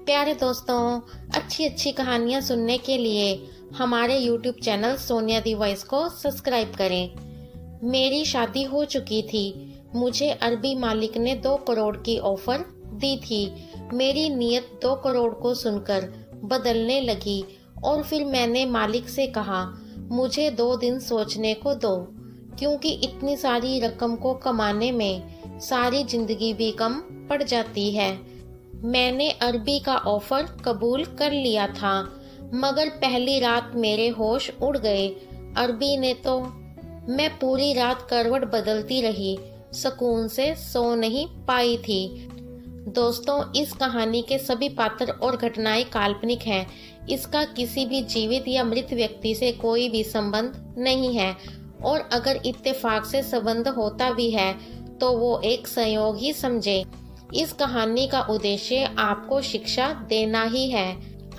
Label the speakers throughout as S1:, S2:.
S1: प्यारे दोस्तों, अच्छी अच्छी कहानियाँ सुनने के लिए हमारे YouTube चैनल सोनिया दी वॉइस को सब्सक्राइब करें। मेरी शादी हो चुकी थी। मुझे अरबी मालिक ने 2 करोड़ की ऑफर दी थी। मेरी नीयत 2 करोड़ को सुनकर बदलने लगी और फिर मैंने मालिक से कहा, मुझे 2 दिन सोचने को दो, क्योंकि इतनी सारी रकम को कमाने में सारी जिंदगी भी कम पड़ जाती है। मैंने अरबी का ऑफर कबूल कर लिया था, मगर पहली रात मेरे होश उड़ गए। अरबी ने तो मैं पूरी रात करवट बदलती रही, सुकून से सो नहीं पाई थी। दोस्तों, इस कहानी के सभी पात्र और घटनाएं काल्पनिक हैं। इसका किसी भी जीवित या मृत व्यक्ति से कोई भी संबंध नहीं है, और अगर इत्तेफाक से संबंध होता भी है तो वो एक संयोग ही समझे। इस कहानी का उद्देश्य आपको शिक्षा देना ही है।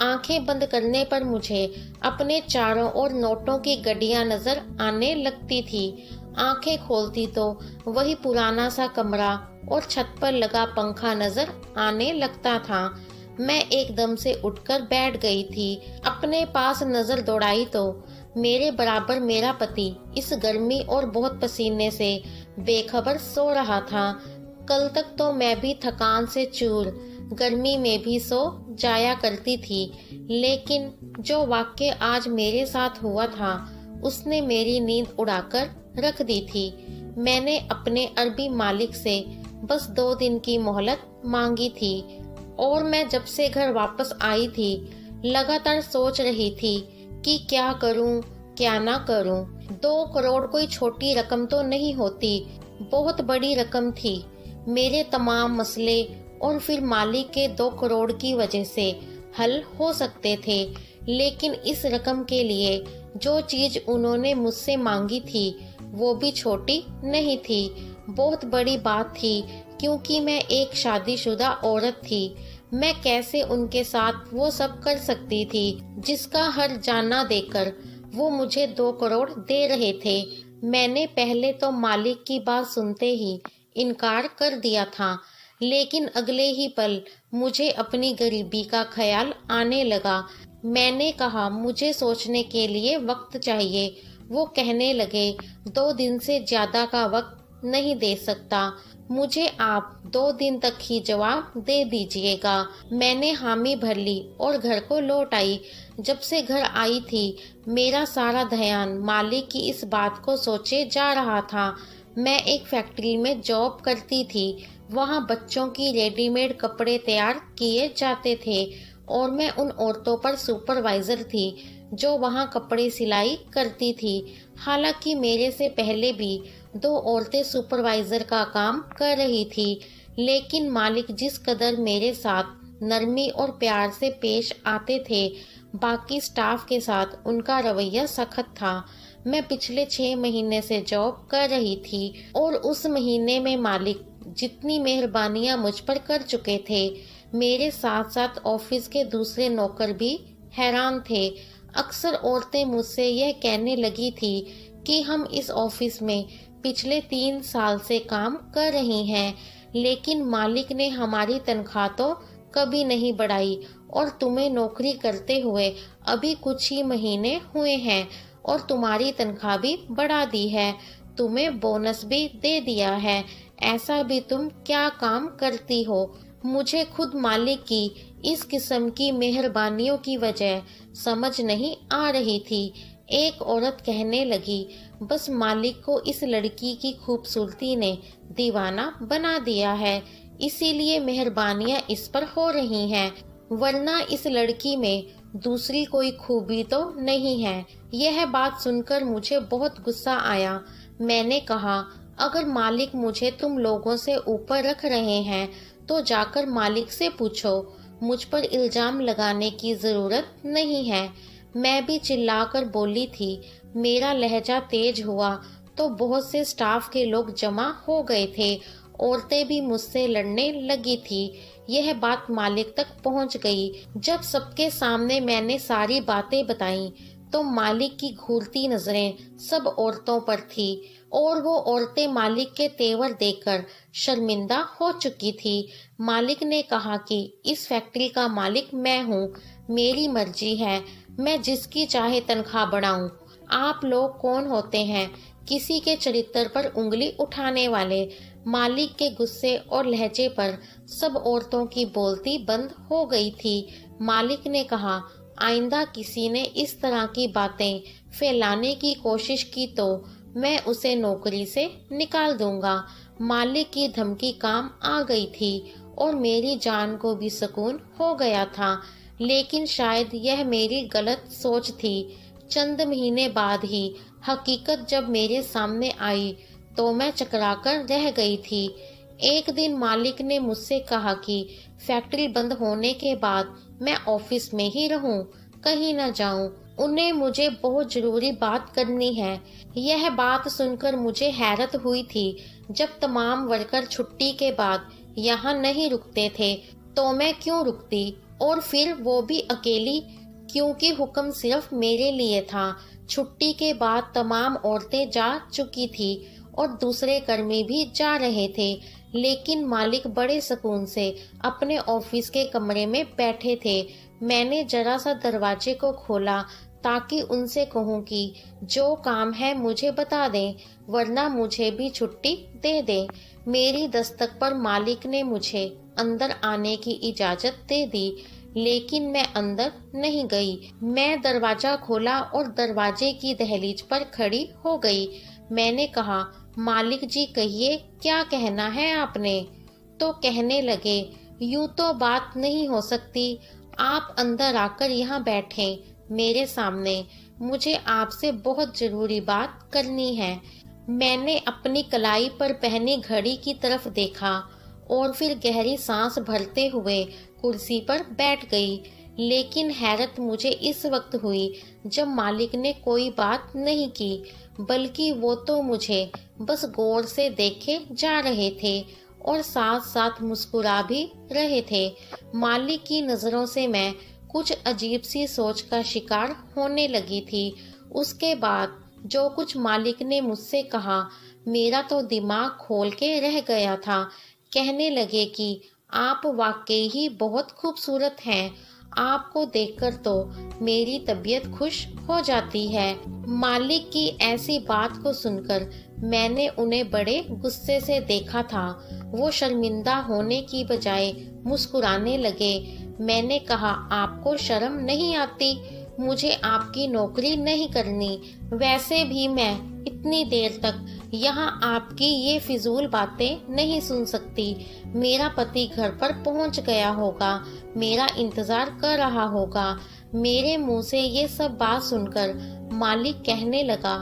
S1: आंखें बंद करने पर मुझे अपने चारों ओर नोटों की गड्डियां नजर आने लगती थी। आंखें खोलती तो वही पुराना सा कमरा और छत पर लगा पंखा नजर आने लगता था। मैं एकदम से उठकर बैठ गई थी। अपने पास नजर दौड़ाई तो मेरे बराबर मेरा पति इस गर्मी और बहुत पसीने से बेखबर सो रहा था। कल तक तो मैं भी थकान से चूर, गर्मी में भी सो जाया करती थी, लेकिन जो वाक्य आज मेरे साथ हुआ था उसने मेरी नींद उड़ाकर रख दी थी। मैंने अपने अरबी मालिक से बस 2 दिन की मोहलत मांगी थी, और मैं जब से घर वापस आई थी लगातार सोच रही थी कि क्या करूं, क्या ना करूं। 2 करोड़ कोई छोटी रकम तो नहीं होती, बहुत बड़ी रकम थी। मेरे तमाम मसले और फिर मालिक के 2 करोड़ की वजह से हल हो सकते थे, लेकिन इस रकम के लिए जो चीज उन्होंने मुझसे मांगी थी वो भी छोटी नहीं थी, बहुत बड़ी बात थी, क्योंकि मैं एक शादीशुदा औरत थी। मैं कैसे उनके साथ वो सब कर सकती थी जिसका हर जाना देकर वो मुझे 2 करोड़ दे रहे थे। मैंने पहले तो मालिक की बात सुनते ही इनकार कर दिया था, लेकिन अगले ही पल मुझे अपनी गरीबी का ख्याल आने लगा। मैंने कहा, मुझे सोचने के लिए वक्त चाहिए। वो कहने लगे, 2 दिन से ज्यादा का वक्त नहीं दे सकता, मुझे आप 2 दिन तक ही जवाब दे दीजिएगा। मैंने हामी भर ली और घर को लौट आई। जब से घर आई थी मेरा सारा ध्यान मालिक की इस बात को सोचे जा रहा था। मैं एक फैक्ट्री में जॉब करती थी। वहाँ बच्चों की रेडीमेड कपड़े तैयार किए जाते थे, और मैं उन औरतों पर सुपरवाइजर थी जो वहाँ कपड़े सिलाई करती थी। हालांकि मेरे से पहले भी 2 औरतें सुपरवाइजर का काम कर रही थी, लेकिन मालिक जिस कदर मेरे साथ नरमी और प्यार से पेश आते थे, बाकी स्टाफ के साथ उनका रवैया सख्त था। मैं पिछले 6 महीने से जॉब कर रही थी, और उस महीने में मालिक जितनी मेहरबानियां मुझ पर कर चुके थे, मेरे साथ साथ ऑफिस के दूसरे नौकर भी हैरान थे। अक्सर औरतें मुझसे यह कहने लगी थी कि हम इस ऑफिस में पिछले 3 साल से काम कर रही हैं, लेकिन मालिक ने हमारी तनख्वाह तो कभी नहीं बढ़ाई, और तुम्हें नौकरी करते हुए अभी कुछ ही महीने हुए हैं और तुम्हारी तनख्वाह भी बढ़ा दी है, तुम्हें बोनस भी दे दिया है। ऐसा भी तुम क्या काम करती हो? मुझे खुद मालिक की इस किस्म की मेहरबानियों की वजह समझ नहीं आ रही थी। एक औरत कहने लगी, बस मालिक को इस लड़की की खूबसूरती ने दीवाना बना दिया है, इसीलिए मेहरबानियां इस पर हो रही हैं, वरना इस लड़की में दूसरी कोई खूबी तो नहीं है। यह बात सुनकर मुझे बहुत गुस्सा आया। मैंने कहा, अगर मालिक मुझे तुम लोगों से ऊपर रख रहे हैं तो जाकर मालिक से पूछो, मुझ पर इल्जाम लगाने की जरूरत नहीं है। मैं भी चिल्लाकर बोली थी। मेरा लहजा तेज हुआ तो बहुत से स्टाफ के लोग जमा हो गए थे। औरतें भी मुझसे लड़ने लगी थी। यह बात मालिक तक पहुंच गई। जब सबके सामने मैंने सारी बातें बताई तो मालिक की घूरती नजरें सब औरतों पर थी और वो औरतें मालिक के तेवर देखकर शर्मिंदा हो चुकी थी। मालिक ने कहा कि इस फैक्ट्री का मालिक मैं हूँ, मेरी मर्जी है, मैं जिसकी चाहे तनख्वाह बढ़ाऊं। आप लोग कौन होते हैं किसी के चरित्र पर उंगली उठाने वाले। मालिक के गुस्से और लहजे पर सब औरतों की बोलती बंद हो गई थी। मालिक ने कहा, आइंदा किसी ने इस तरह की बातें फैलाने की कोशिश की तो मैं उसे नौकरी से निकाल दूंगा। मालिक की धमकी काम आ गई थी और मेरी जान को भी सुकून हो गया था, लेकिन शायद यह मेरी गलत सोच थी। चंद महीने बाद ही हकीकत जब मेरे सामने आई तो मैं चकराकर रह गई थी। एक दिन मालिक ने मुझसे कहा कि फैक्ट्री बंद होने के बाद मैं ऑफिस में ही रहूं, कहीं न जाऊं। उन्हें मुझे बहुत जरूरी बात करनी है। यह बात सुनकर मुझे हैरत हुई थी। जब तमाम वर्कर छुट्टी के बाद यहाँ नहीं रुकते थे तो मैं क्यों रुकती, और फिर वो भी अकेली, क्योंकि हुक्म सिर्फ मेरे लिए था। छुट्टी के बाद तमाम औरतें जा चुकी थी और दूसरे कर्मी भी जा रहे थे, लेकिन मालिक बड़े सुकून से अपने ऑफिस के कमरे में बैठे थे। मैंने जरा सा दरवाजे को खोला ताकि उनसे कहूं कि जो काम है मुझे बता दें, वरना मुझे भी छुट्टी दे दें। मेरी दस्तक पर मालिक ने मुझे अंदर आने की इजाजत दे दी, लेकिन मैं अंदर नहीं गई। मैं दरवाजा खोला और दरवाजे की दहलीज पर खड़ी हो गई। मैंने कहा, मालिक जी कहिए, क्या कहना है आपने? तो कहने लगे, यूं तो बात नहीं हो सकती, आप अंदर आकर यहाँ बैठें मेरे सामने, मुझे आपसे बहुत जरूरी बात करनी है। मैंने अपनी कलाई पर पहनी घड़ी की तरफ देखा और फिर गहरी सांस भरते हुए कुर्सी पर बैठ गई। लेकिन हैरत मुझे इस वक्त हुई जब मालिक ने कोई बात नहीं की, बल्कि वो तो मुझे बस गौर से देखे जा रहे थे और साथ साथ मुस्कुरा भी रहे थे। मालिक की नजरों से मैं कुछ अजीब सी सोच का शिकार होने लगी थी। उसके बाद जो कुछ मालिक ने मुझसे कहा, मेरा तो दिमाग खोल के रह गया था। कहने लगे कि आप वाकई ही बहुत खूबसूरत हैं, आपको देखकर तो मेरी तबीयत खुश हो जाती है। मालिक की ऐसी बात को सुनकर मैंने उन्हें बड़े गुस्से से देखा था। वो शर्मिंदा होने की बजाय मुस्कुराने लगे। मैंने कहा, आपको शर्म नहीं आती? मुझे आपकी नौकरी नहीं करनी। वैसे भी मैं इतनी देर तक यहाँ आपकी ये फिजूल बातें नहीं सुन सकती। मेरा पति घर पर पहुँच गया होगा, मेरा इंतजार कर रहा होगा। मेरे मुंह से ये सब बात सुनकर मालिक कहने लगा,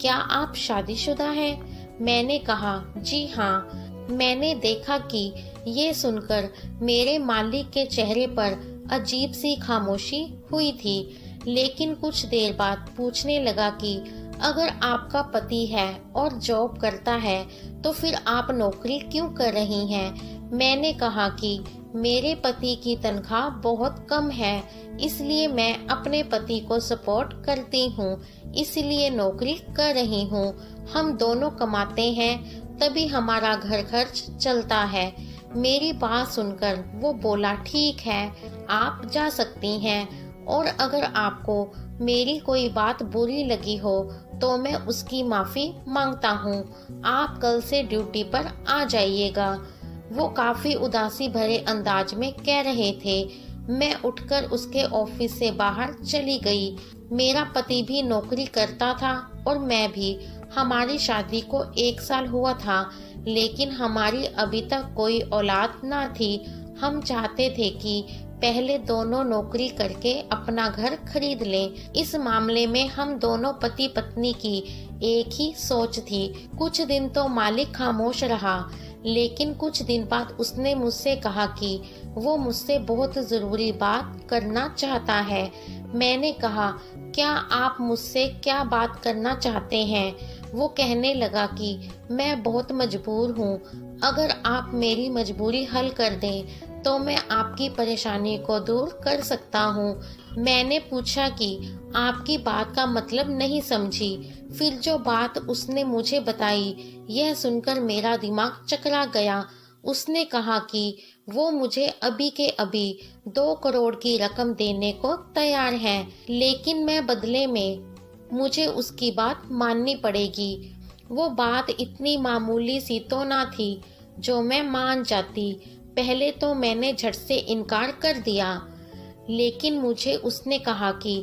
S1: क्या आप शादीशुदा हैं? मैंने कहा, जी हाँ। मैंने देखा कि ये सुनकर मेरे मालिक के चेहरे पर अजीब सी खामोशी हुई थी, लेकिन कुछ देर बाद पूछने लगा कि अगर आपका पति है और जॉब करता है तो फिर आप नौकरी क्यों कर रही हैं? मैंने कहा कि मेरे पति की तनख्वाह बहुत कम है, इसलिए मैं अपने पति को सपोर्ट करती हूँ, इसलिए नौकरी कर रही हूँ। हम दोनों कमाते हैं तभी हमारा घर खर्च चलता है। मेरी बात सुनकर वो बोला, ठीक है, आप जा सकती हैं, और अगर आपको मेरी कोई बात बुरी लगी हो तो मैं उसकी माफी मांगता हूँ। आप कल से ड्यूटी पर आ जाइएगा। वो काफी उदासी भरे अंदाज में कह रहे थे। मैं उठकर उसके ऑफिस से बाहर चली गई। मेरा पति भी नौकरी करता था और मैं भी। हमारी शादी को 1 साल हुआ था, लेकिन हमारी अभी तक कोई औलाद ना थी। हम चाहते थे कि पहले दोनों नौकरी करके अपना घर खरीद लें। इस मामले में हम दोनों पति पत्नी की एक ही सोच थी। कुछ दिन तो मालिक खामोश रहा, लेकिन कुछ दिन बाद उसने मुझसे कहा कि वो मुझसे बहुत जरूरी बात करना चाहता है। मैंने कहा, क्या आप मुझसे क्या बात करना चाहते हैं? वो कहने लगा कि मैं बहुत मजबूर हूँ, अगर आप मेरी मजबूरी हल कर दें तो मैं आपकी परेशानी को दूर कर सकता हूँ। मैंने पूछा कि आपकी बात का मतलब नहीं समझी। फिर जो बात उसने मुझे बताई, यह सुनकर मेरा दिमाग चकरा गया। उसने कहा कि वो मुझे अभी के अभी 2 करोड़ की रकम देने को तैयार है, लेकिन मैं बदले में मुझे उसकी बात माननी पड़ेगी। वो बात इतनी मामूली सी तो ना थी जो मैं मान जाती। पहले तो मैंने झट से इनकार कर दिया, लेकिन मुझे उसने कहा कि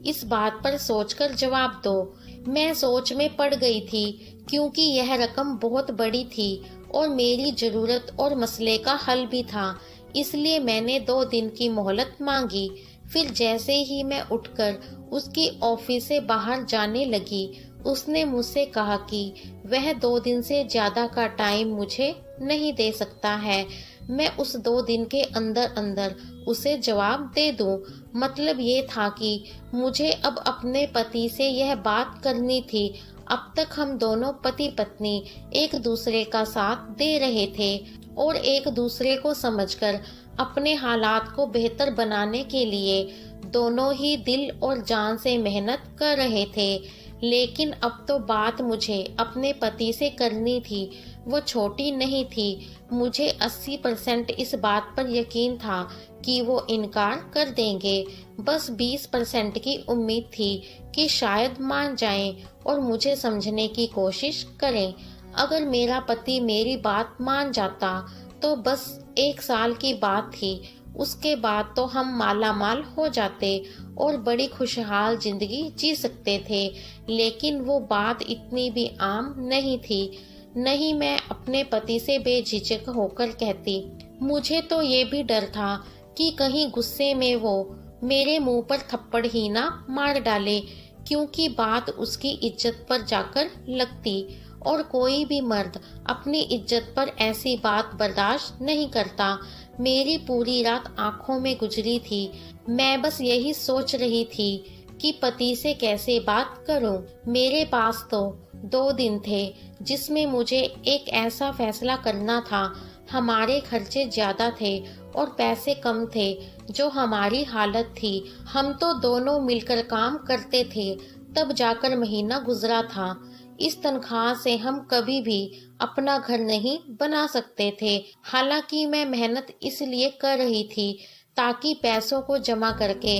S1: इस बात पर सोचकर जवाब दो। मैं सोच में पड़ गई थी, क्योंकि यह रकम बहुत बड़ी थी और मेरी जरूरत और मसले का हल भी था। इसलिए मैंने 2 दिन की मोहलत मांगी। फिर जैसे ही मैं उठकर उसकी ऑफिस से बाहर जाने लगी, उसने मुझसे कहा कि वह 2 दिन से ज्यादा का टाइम मुझे नहीं दे सकता है। मैं उस 2 दिन के अंदर अंदर उसे जवाब दे दूं। मतलब ये था कि मुझे अब अपने पति से यह बात करनी थी। अब तक हम दोनों पति पत्नी एक दूसरे का साथ दे रहे थे और एक दूसरे को समझकर अपने हालात को बेहतर बनाने के लिए दोनों ही दिल और जान से मेहनत कर रहे थे। लेकिन अब तो बात मुझे अपने पति से करनी थी। वो छोटी नहीं थी। मुझे 80% इस बात पर यकीन था कि वो इनकार कर देंगे। बस 20% की उम्मीद थी कि शायद मान जाएं और मुझे समझने की कोशिश करें। अगर मेरा पति मेरी बात मान जाता तो बस 1 साल की बात थी। उसके बाद तो हम माला माल हो जाते और बड़ी खुशहाल जिंदगी जी सकते थे। लेकिन वो बात इतनी भी आम नहीं थी। नहीं, मैं अपने पति से बेझिझक होकर कहती। मुझे तो ये भी डर था कि कहीं गुस्से में वो मेरे मुंह पर थप्पड़ ही ना मार डाले, क्योंकि बात उसकी इज्जत पर जाकर लगती और कोई भी मर्द अपनी इज्जत पर ऐसी बात बर्दाश्त नहीं करता। मेरी पूरी रात आंखों में गुजरी थी। मैं बस यही सोच रही थी कि पति से कैसे बात करूं। मेरे पास तो 2 दिन थे जिसमें मुझे एक ऐसा फैसला करना था। हमारे खर्चे ज्यादा थे और पैसे कम थे। जो हमारी हालत थी, हम तो दोनों मिलकर काम करते थे, तब जाकर महीना गुजरा था। इस तनख्वाह से हम कभी भी अपना घर नहीं बना सकते थे। हालांकि मैं मेहनत इसलिए कर रही थी ताकि पैसों को जमा करके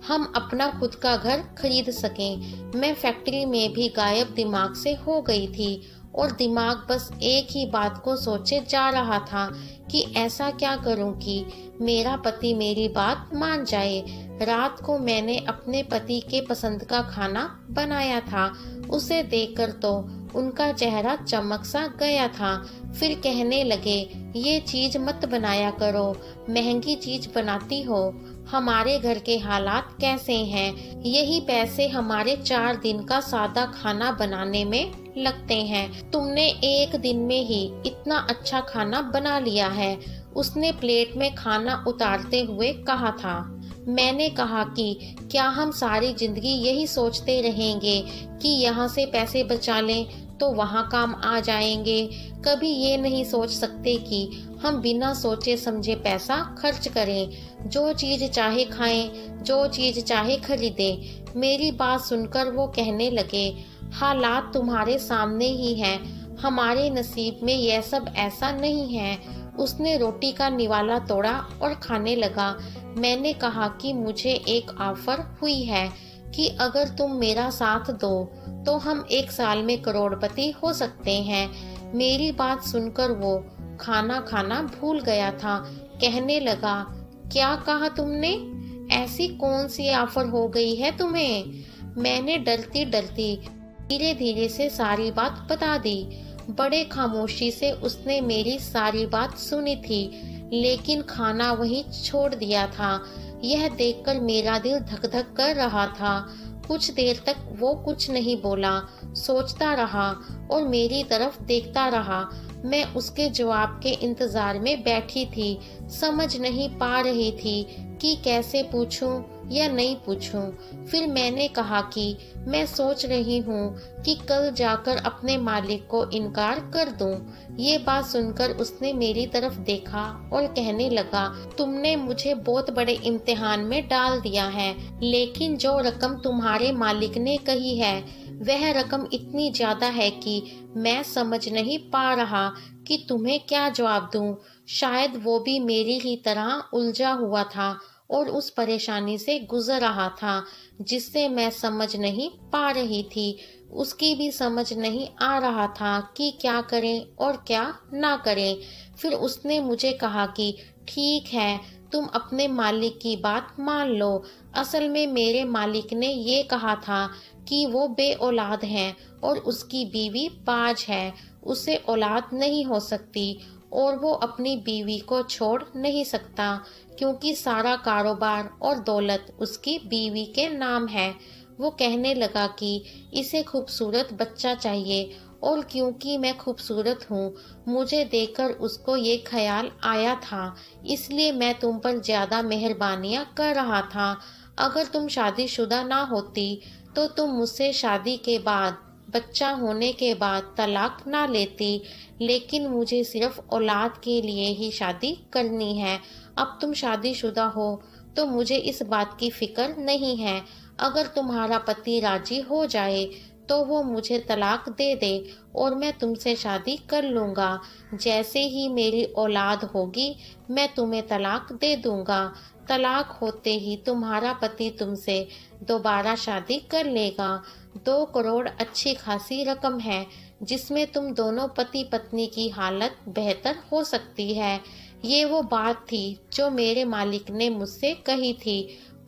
S1: हम अपना खुद का घर खरीद सकें। मैं फैक्ट्री में भी गायब दिमाग से हो गई थी और दिमाग बस एक ही बात को सोचे जा रहा था कि ऐसा क्या करूं कि मेरा पति मेरी बात मान जाए। रात को मैंने अपने पति के पसंद का खाना बनाया था। उसे देखकर तो उनका चेहरा चमक सा गया था। फिर कहने लगे, ये चीज मत बनाया करो, महंगी चीज बनाती हो। हमारे घर के हालात कैसे हैं, यही पैसे हमारे 4 दिन का सादा खाना बनाने में लगते हैं। तुमने 1 दिन में ही इतना अच्छा खाना बना लिया है। उसने प्लेट में खाना उतारते हुए कहा था। मैंने कहा कि क्या हम सारी जिंदगी यही सोचते रहेंगे कि यहाँ से पैसे बचा लें तो वहाँ काम आ जाएंगे। कभी ये नहीं सोच सकते कि हम बिना सोचे समझे पैसा खर्च करें, जो चीज चाहे खाएं, जो चीज चाहे खरीदें। मेरी बात सुनकर वो कहने लगे, हालात तुम्हारे सामने ही हैं, हमारे नसीब में यह सब ऐसा नहीं है। उसने रोटी का निवाला तोड़ा और खाने लगा। मैंने कहा कि मुझे एक ऑफर हुई है कि अगर तुम मेरा साथ दो तो हम 1 साल में करोड़पति हो सकते हैं। मेरी बात सुनकर वो खाना खाना भूल गया था। कहने लगा, क्या कहा तुमने? ऐसी कौन सी ऑफर हो गई है तुम्हें? मैंने डरती डरती धीरे धीरे से सारी बात बता दी। बड़े खामोशी से उसने मेरी सारी बात सुनी थी, लेकिन खाना वहीं छोड़ दिया था। यह देखकर मेरा दिल धक धक कर रहा था। कुछ देर तक वो कुछ नहीं बोला। सोचता रहा और मेरी तरफ देखता रहा। मैं उसके जवाब के इंतजार में बैठी थी, समझ नहीं पा रही थी कि कैसे पूछूं या नहीं पूछूं। फिर मैंने कहा कि मैं सोच रही हूँ कि कल जाकर अपने मालिक को इनकार कर दूं। ये बात सुनकर उसने मेरी तरफ देखा और कहने लगा, तुमने मुझे बहुत बड़े इम्तिहान में डाल दिया है, लेकिन जो रकम तुम्हारे मालिक ने कही है वह रकम इतनी ज्यादा है कि मैं समझ नहीं पा रहा कि तुम्हें क्या जवाब दूं। शायद वो भी मेरी ही तरह उलझा हुआ था और उस परेशानी से गुजर रहा था जिससे मैं समझ नहीं पा रही थी। उसकी भी समझ नहीं आ रहा था कि क्या करें और क्या ना करें। फिर उसने मुझे कहा कि ठीक है, तुम अपने मालिक की बात मान लो। असल में मेरे मालिक ने ये कहा था कि वो बे औलाद है और उसकी बीवी बाज है, उसे औलाद नहीं हो सकती और वो अपनी बीवी को छोड़ नहीं सकता क्योंकि सारा कारोबार और दौलत उसकी बीवी के नाम है। वो कहने लगा कि इसे खूबसूरत बच्चा चाहिए और क्योंकि मैं खूबसूरत हूँ, मुझे देखकर उसको ये ख्याल आया था, इसलिए मैं तुम पर ज्यादा मेहरबानियां कर रहा था। अगर तुम शादीशुदा ना होती तो तुम मुझसे शादी के बाद, बच्चा होने के बाद तलाक ना लेती, लेकिन मुझे सिर्फ औलाद के लिए ही शादी करनी है। अब तुम शादीशुदा हो तो मुझे इस बात की फिक्र नहीं है। अगर तुम्हारा पति राजी हो जाए तो वो मुझे तलाक दे दे और मैं तुमसे शादी कर लूंगा। जैसे ही मेरी औलाद होगी मैं तुम्हें तलाक दे दूंगा। तलाक होते ही तुम्हारा पति तुमसे दोबारा शादी कर लेगा। 2 करोड़ अच्छी खासी रकम है जिसमें तुम दोनों पति पत्नी की हालत बेहतर हो सकती है। ये वो बात थी जो मेरे मालिक ने मुझसे कही थी।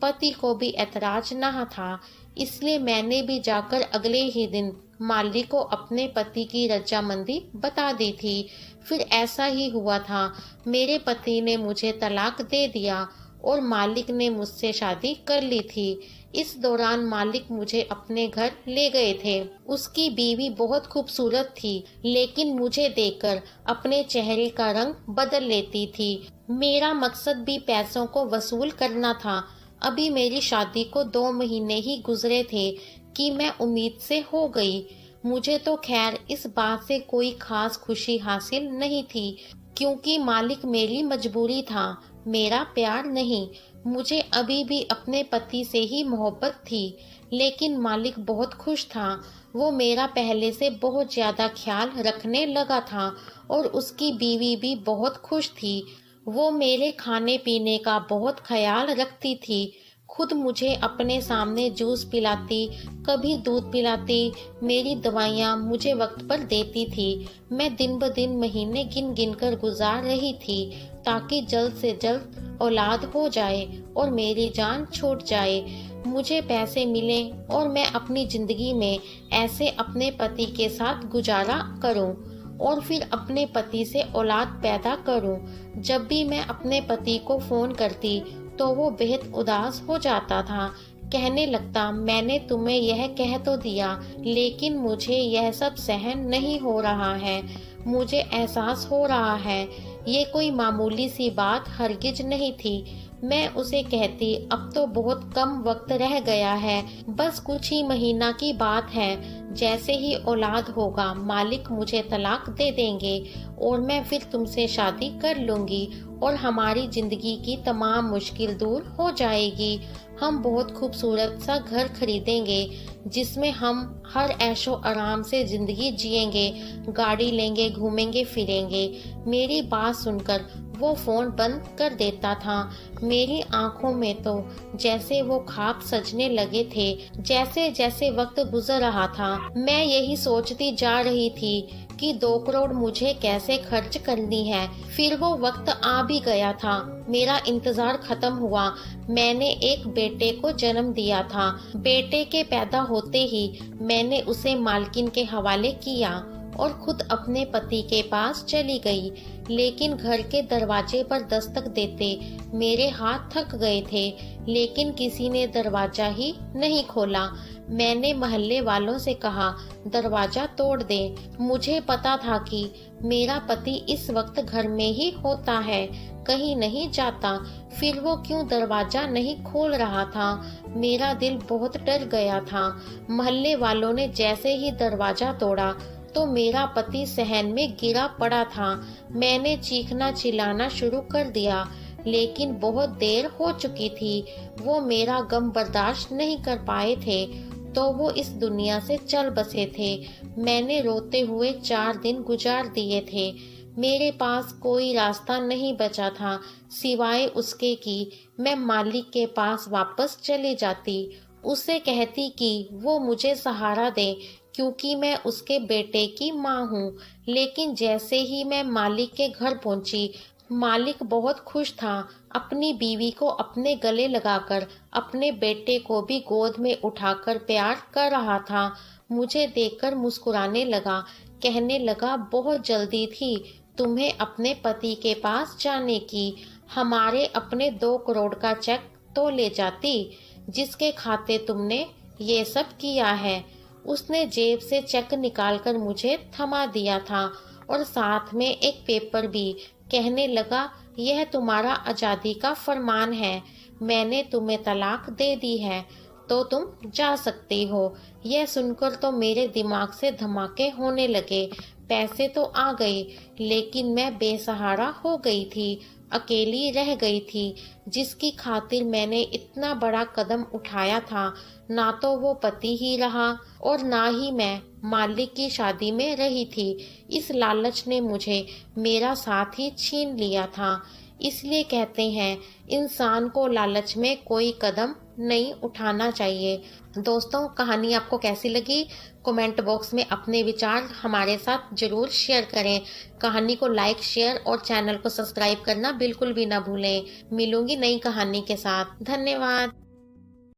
S1: पति को भी ऐतराज न था, इसलिए मैंने भी जाकर अगले ही दिन मालिक को अपने पति की रजामंदी बता दी थी। फिर ऐसा ही हुआ था, मेरे पति ने मुझे तलाक दे दिया और मालिक ने मुझसे शादी कर ली थी। इस दौरान मालिक मुझे अपने घर ले गए थे। उसकी बीवी बहुत खूबसूरत थी, लेकिन मुझे देखकर अपने चेहरे का रंग बदल लेती थी। मेरा मकसद भी पैसों को वसूल करना था। अभी मेरी शादी को 2 महीने ही गुजरे थे कि मैं उम्मीद से हो गई। मुझे तो खैर इस बात से कोई खास खुशी हासिल नहीं थी क्योंकि मालिक मेरी मजबूरी था, मेरा प्यार नहीं। मुझे अभी भी अपने पति से ही मोहब्बत थी, लेकिन मालिक बहुत खुश था। वो मेरा पहले से बहुत ज्यादा ख्याल रखने लगा था और उसकी बीवी भी बहुत खुश थी। वो मेरे खाने पीने का बहुत ख्याल रखती थी। खुद मुझे अपने सामने जूस पिलाती, कभी दूध पिलाती, मेरी दवाइयाँ मुझे वक्त पर देती थी। मैं दिन ब दिन महीने गिन गिन कर गुजार रही थी ताकि जल्द से जल्द औलाद हो जाए और मेरी जान छूट जाए, मुझे पैसे मिले और मैं अपनी जिंदगी में ऐसे अपने पति के साथ गुजारा करूं और फिर अपने पति से औलाद पैदा करूं। जब भी मैं अपने पति को फोन करती तो वो बेहद उदास हो जाता था। कहने लगता, मैंने तुम्हें यह कह तो दिया, लेकिन मुझे यह सब सहन नहीं हो रहा है। मुझे एहसास हो रहा है ये कोई मामूली सी बात हरगिज नहीं थी। मैं उसे कहती, अब तो बहुत कम वक्त रह गया है, बस कुछ ही महीना की बात है। जैसे ही औलाद होगा मालिक मुझे तलाक दे देंगे और मैं फिर तुमसे शादी कर लूंगी और हमारी जिंदगी की तमाम मुश्किल दूर हो जाएगी। हम बहुत खूबसूरत सा घर खरीदेंगे जिसमें हम हर ऐशो आराम से जिंदगी जिएंगे, गाड़ी लेंगे, घूमेंगे फिरेंगे। मेरी बात सुनकर वो फोन बंद कर देता था। मेरी आंखों में तो जैसे वो ख्वाब सजने लगे थे। जैसे जैसे वक्त गुजर रहा था मैं यही सोचती जा रही थी कि 2 करोड़ मुझे कैसे खर्च करनी है। फिर वो वक्त आ भी गया था। मेरा इंतजार खत्म हुआ। मैंने एक बेटे को जन्म दिया था। बेटे के पैदा होते ही मैंने उसे मालकिन के हवाले किया और खुद अपने पति के पास चली गई। लेकिन घर के दरवाजे पर दस्तक देते मेरे हाथ थक गए थे, लेकिन किसी ने दरवाजा ही नहीं खोला। मैंने मोहल्ले वालों से कहा, दरवाजा तोड़ दे। मुझे पता था कि मेरा पति इस वक्त घर में ही होता है, कहीं नहीं जाता, फिर वो क्यों दरवाजा नहीं खोल रहा था। मेरा दिल बहुत डर गया था। मोहल्ले वालों ने जैसे ही दरवाजा तोड़ा तो मेरा पति सहन में गिरा पड़ा था। मैंने चीखना चिल्लाना शुरू कर दिया, लेकिन बहुत देर हो चुकी थी। वो मेरा गम बर्दाश्त नहीं कर पाए थे, तो वो इस दुनिया से चल बसे थे। मैंने रोते हुए 4 दिन गुजार दिए थे। मेरे पास कोई रास्ता नहीं बचा था सिवाय उसके कि मैं मालिक के पास वापस चली जाती, उसे कहती कि वो मुझे सहारा दे, क्योंकि मैं उसके बेटे की माँ हूँ। लेकिन जैसे ही मैं मालिक के घर पहुंची, मालिक बहुत खुश था। अपनी बीवी को अपने गले लगाकर अपने बेटे को भी गोद में उठाकर प्यार कर रहा था। मुझे देखकर मुस्कुराने लगा, कहने लगा, बहुत जल्दी थी तुम्हें अपने पति के पास जाने की। हमारे अपने 2 करोड़ का चेक तो ले जाती, जिसके खाते तुमने ये सब किया है। उसने जेब से चेक निकालकर मुझे थमा दिया था और साथ में एक पेपर भी। कहने लगा, यह तुम्हारा आजादी का फरमान है। मैंने तुम्हें तलाक दे दी है, तो तुम जा सकती हो। यह सुनकर तो मेरे दिमाग से धमाके होने लगे। पैसे तो आ गए, लेकिन मैं बेसहारा हो गई थी, अकेली रह गई थी। जिसकी खातिर मैंने इतना बड़ा कदम उठाया था, ना तो वो पति ही रहा और ना ही मैं मालिक की शादी में रही थी। इस लालच ने मुझे मेरा साथ ही छीन लिया था। इसलिए कहते हैं, इंसान को लालच में कोई कदम नहीं उठाना चाहिए। दोस्तों, कहानी आपको कैसी लगी? कमेंट बॉक्स में अपने विचार हमारे साथ जरूर शेयर करें। कहानी को लाइक, शेयर और चैनल को सब्सक्राइब करना बिल्कुल भी ना भूलें। मिलूंगी नई कहानी के साथ। धन्यवाद।